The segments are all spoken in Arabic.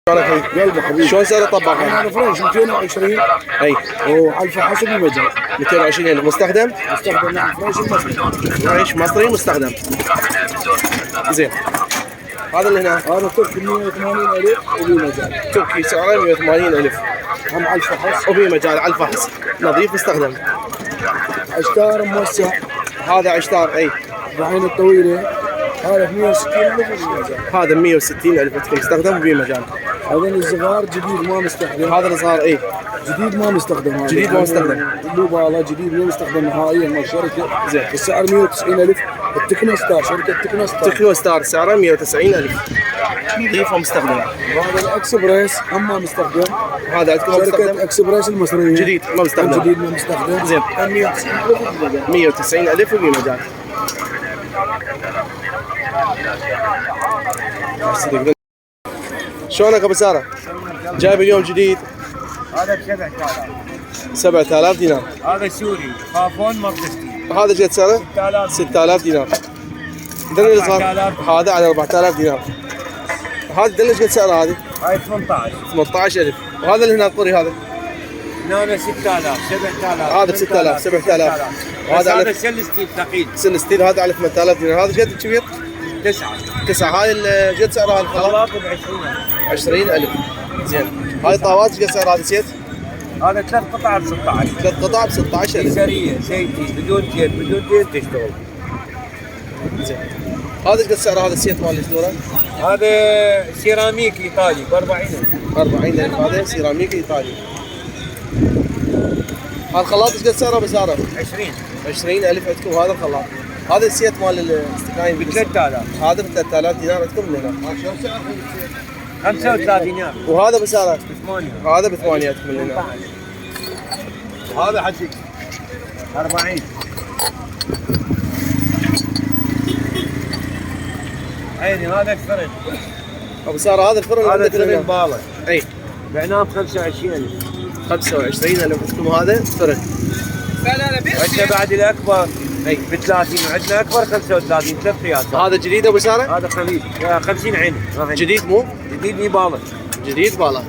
قلبه حبيبي. شلون سعر الطباخ هذا؟ هذا فرنش 220. اي وعلى حسب المجال. 220 مستخدم؟ مستخدم نعم فرنش مصري. فرنش مصري مستخدم. زين. هذا اللي هنا هذا تركي 180,000 وفي مجال. تركي سعره 180,000 هم على الفحص. وفي مجال على الفحص نظيف مستخدم. عشتار موسع. هذا عشتار اي. العين الطويله هذا 160,000 وفي مجال. هذا 160,000 مستخدم وفي مجال. هذول الصغار جديد ما مستخدم. هذا الصغار اي جديد ما مستخدم. هذا جديد ما مستخدم. مو بالا جديد ما مستخدم نهائيا من الشركه. زين. السعر 190,000. التكنو ستار شركه تكنو ستار. تكنو ستار سعره 190,000 نظيف ومستخدم. وهذا الاكسبريس هم ما مستخدم. هذا عندكم مستخدم شركه اكسبريس المصريه جديد ما مستخدم. جديد ما مستخدم. زين. 190,000 وفي مجال. شلونك ابو ساره؟ جايب اليوم جديد هذا ب 7,000. 7,000 دينار. هذا سوري خافون مقدستي. هذا جد سعره 6,000. 6,000 دينار. دلنا الصغار هذا على 4,000 دينار. هذا دلنا قد سعره هذه؟ هاي 18. 18,000. وهذا اللي هنا الطري هذا؟ هنا 6,000 7,000. هذا ب 6,000 7,000. وهذا على هذا سلستي ثقيل. سن ستيل هذا على 8,000 دينار. هذا قد كبير؟ 9. 9. هاي قد سعرها الخلاط؟ خلاط ب 20,000. 20,000. زين. هاي طاوات قد سعرها هذا سيت؟ هذا 3 قطع ب 16. 3 قطع ب 16,000. سريه زيتي بدون زيت بدون زيت تشتغل. زين. هذا قد سعره هذا السيت مال الجدوره؟ هذا سيراميك ايطالي ب 40,000. 40,000. هذا سيراميك ايطالي. هذا الخلاط قد سعره بسعره؟ 20. 20,000 عندكم هذا الخلاط. هذا السيت مال الاستكاين ب 3,000. هذا ب 3,000 دينار عندكم من هنا. 35 دينار. وهذا بسعره؟ 8. هذا ب 8 عندكم من هنا. هذا حجي 40. عيني هذا الفرن. ابو ساره هذا الفرن هذا عندك فرن هنا؟ باله. اي بعناه ب 25,000. 25,000 عندكم هذا فرن. عندنا بعد الاكبر اي ب 30 وعندنا اكبر 35 3 قياسات. هذا جديد ابو ساره؟ هذا خليل 50 عين. جديد مو؟ جديد يباله. جديد باله.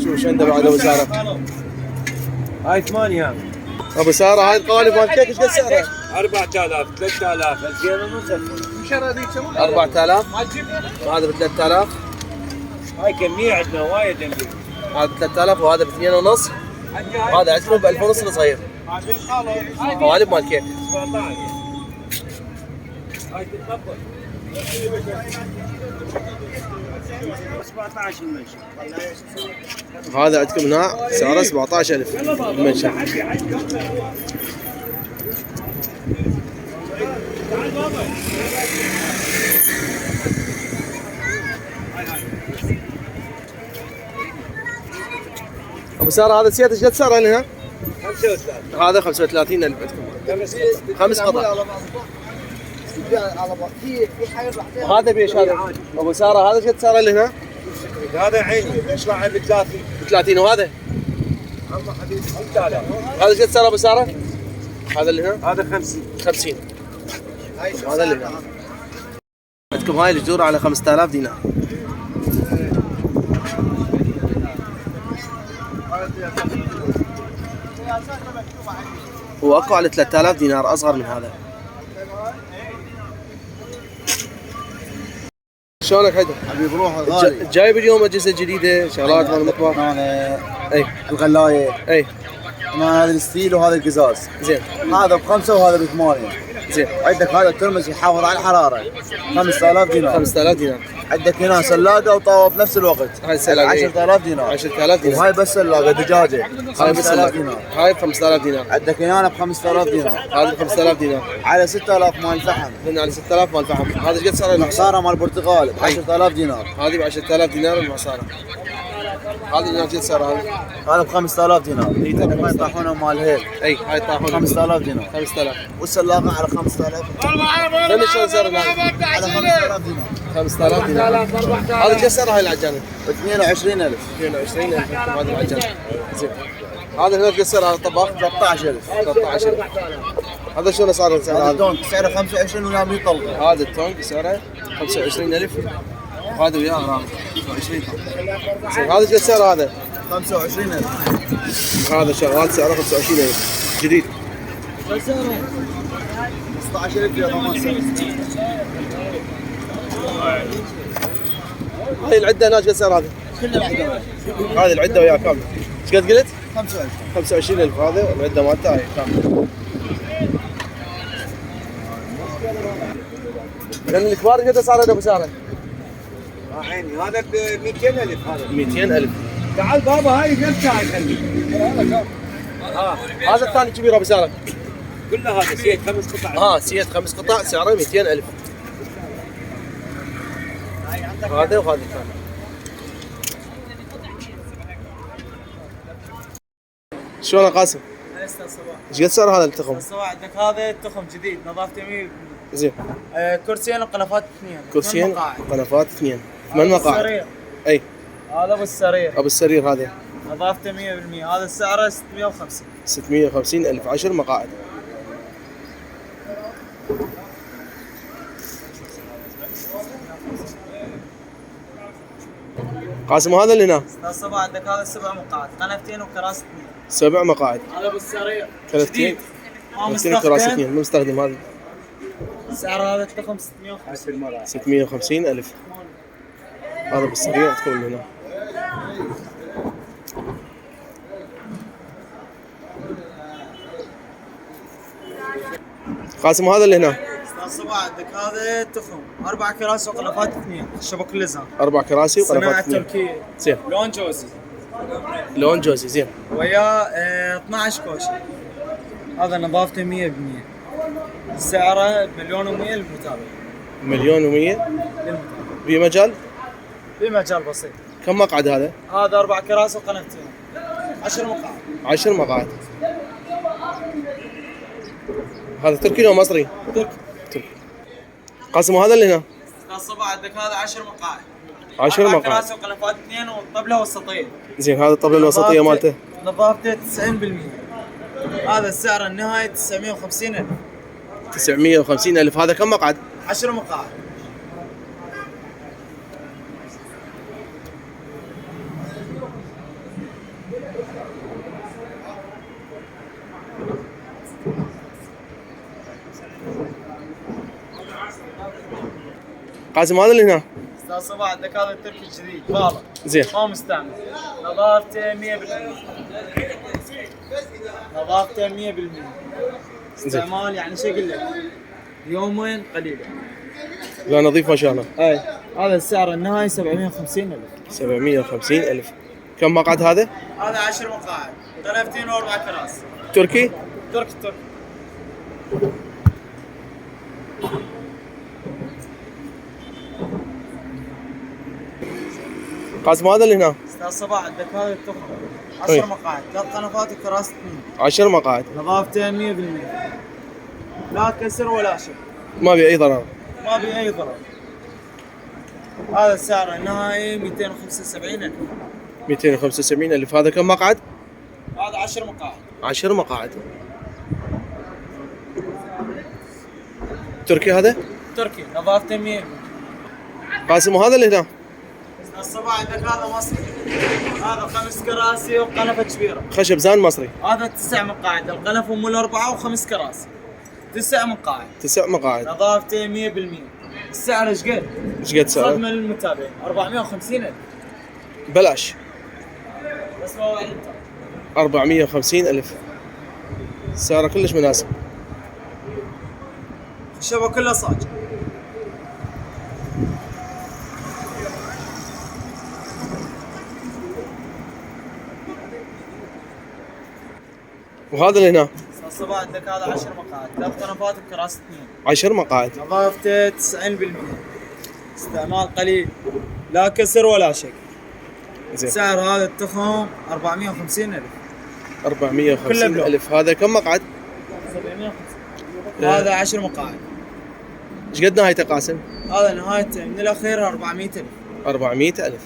شوف ايش عنده بعد ابو ساره. هاي 8. ابو ساره هاي القوالب مال كيك ايش قد سعرها؟ 4,000 3,000 2000 ونص. 4,000. وهذا ب 3,000. هاي كمية عندنا وايد نبيع. هذا ب 3,000 وهذا ب 2 ونص. هذا عندكم ب 1,000 ونص الصغير. قوالب مال كيك. 17. هاي تتقبل. 17 المنشأ. هذا عندكم هنا سعره 17,000 المنشأ. ابو ساره هذا سيات ايش قد سعره هنا؟ 35. هذا 35,000 عندكم. 5 قطع. وهذا بيش هذا؟ ابو ساره هذا ايش قد سعره اللي هنا؟ هذا عيني يطلع ب 30. ب 30. وهذا؟ اما حديث 6,000. هذا ايش قد سعره ابو ساره؟ هذا اللي هنا؟ هذا 50. 50. هذا اللي هنا. عندكم هاي الجدوره على 5,000 دينار. واكو على 3,000 دينار اصغر من هذا. شلونك حيدر؟ حبيب روح غالي. جايب اليوم اجهزه جديده شغلات مال المطبخ. هنا اي الغلايه. اي هنا هذا الستيل وهذا القزاز. زين. هذا ب5 وهذا ب8. زين. عندك هذا الترمس يحافظ على الحراره 5,000 دينار. 5,000 دينار. عندك هنا سلاقه وطاوه بنفس الوقت. هاي سلاقة 10,000 دينار. 10,000 دينار. وهاي بس سلاقه دجاجه هاي بس 5,000 دينار. هاي ب 5,000 دينار. عندك هنا ب 5,000 دينار. هذا ب 5,000 دينار. على 6,000 مال فحم. هنا على 6,000 مال فحم. هذا ايش قد سعره؟ المعصاره مال البرتقال ب 10,000 دينار. هذه ب 10,000 دينار المعصاره. هذا اللي قد سعره هذا؟ هذا ب 5,000 دينار. اي تمام. هاي طاحونه مال هيل اي هاي طاحونه 5,000 دينار. 5,000. والسلاقه على 5,000. خلينا شلون سعره هذا؟ على 5,000 دينار. 5,000 دينار. هذا ايش سعره هاي العجانه؟ ب 22,000. 22,000 هذه العجانه. زين. هذا هنا قد سعره هذا الطباخ؟ 13,000. 13,000. هذا شلون سعره هذا هذا؟ الدونك سعره 25 ويا 100 طلقه. هذا التونك سعره 25,000. وهذا وياه رامي 20. زين هذا ايش سعر هذا؟ 25,000. هذا شغال سعره 25,000 جديد. 15,000 ضمان سنة. هاي العده هنا ايش سعر هذه؟ كلها العدة. هذه العده وياه كامله. ايش قد قلت؟ 25. 25,000 هذا العده مالته هاي كامله. لان الكبار قد صار ابو ساره؟ عيني هذا ب 200,000 هذا. 200,000. تعال بابا هاي قلتها خلي. هذا الثاني كبير ابو ساره. كله هذا سيد 5 قطع. سيت 5 قطع سعره 200,000. هذا وهذا الثاني. شلون قاسم؟ ايش قد سعر هذا التخم؟ صباح عندك هذا التخم جديد نظافته 100%. زين. كرسيين وقنفات 2. كرسيين قنفات 2 8 مقاعد. السرير. اي هذا ابو السرير ابو السرير هذا نظافته 100%. هذا سعره 650. 650,000 10 مقاعد. قاسم هذا اللي هنا صباح عندك هذا 7 مقاعد قنفتين وكراسي 2. 7 مقاعد هذا ابو السرير كرفتين ما كراسي 2 مستخدم. مو مستخدم هذا. سعر هذا التخم 650. 650,000 هذا بالسريع تكون هنا. قاسم هذا اللي هنا صباح عندك هذا التخم 4 كراسي وقنفات 2 شبك اللزام 4 كراسي صناعة وقنفات 2. تركية زين لون جوزي لون جوزي. زين وياه 12 كوشة. هذا نظافته 100%. سعره 1,100,000 للمتابع. 1,100,000 للمتابع بمجال. بمجال بسيط. كم مقعد هذا؟ هذا 4 كراسي وقنفتين 10 مقاعد. 10 مقاعد. هذا تركي لو مصري؟ تركي. قاسم هذا اللي هنا الصباح عندك هذا 10 مقاعد. 10 4 مقاعد. كراسي وقنفات 2 والطبلة وسطية. زين هذا الطبلة الوسطية مالته نظافته 90%. هذا السعر النهائي 950,000. 950,000 هذا كم مقعد؟ 10 مقاعد. قاسم هذا اللي هنا استاذ صباح عندك هذا التركي الجديد بالا زين ما مستعمل. نظافته 100%. نظافته 100%. استعمال يعني شو اقول لك يومين قليلا. لا نظيف ما شاء الله. اي هذا السعر النهائي 750,000. 750,000 كم مقعد هذا؟ هذا 10 مقاعد قنفتين و4 كراسي. تركي؟ تركي. قاسم هذا اللي هنا استاذ صباح عندك هذا التخم أي. 10 مقاعد 3 قنفات وكراسي 2. 10 مقاعد نظافته 100%. لا كسر ولا شيء. ما بي اي ضرر. ما في اي ضرر. هذا السعر النهائي 275,000. 275,000 هذا كم مقعد؟ هذا 10 مقاعد. 10 مقاعد. تركي هذا؟ تركي نظافته 100%. قاسم هذا اللي هنا الصباح عندك هذا مصري. هذا 5 كراسي وقنفة كبيرة. خشب زان مصري. هذا 9 مقاعد القنف هم الأربعة و5 كراسي 9 مقاعد. 9 مقاعد. نظافته 100%. السعر ايش قد؟ ايش قد سعره؟ صدمة للمتابعين 450,000 بلاش. بس ما هو انت 450,000 سعره كلش مناسب. الشبكة كلها صاج. وهذا اللي هنا الصباح عندك هذا 10 مقاعد 3 قنفات وكراسي 2. 10 مقاعد. نظافته 90%. استعمال قليل لا كسر ولا شيء. زين سعر هذا التخم 450,000. 450,000 هذا كم مقعد؟ 750. هذا 10 مقاعد. ايش قد نهايته قاسم؟ هذا نهايته من الاخير 400,000. 400,000.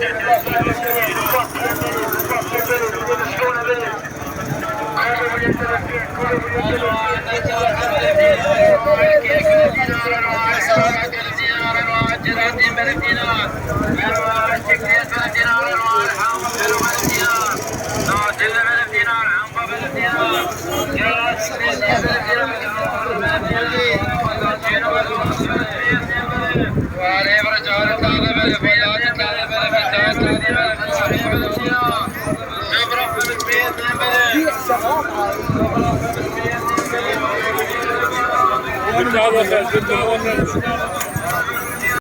Thank you. هذا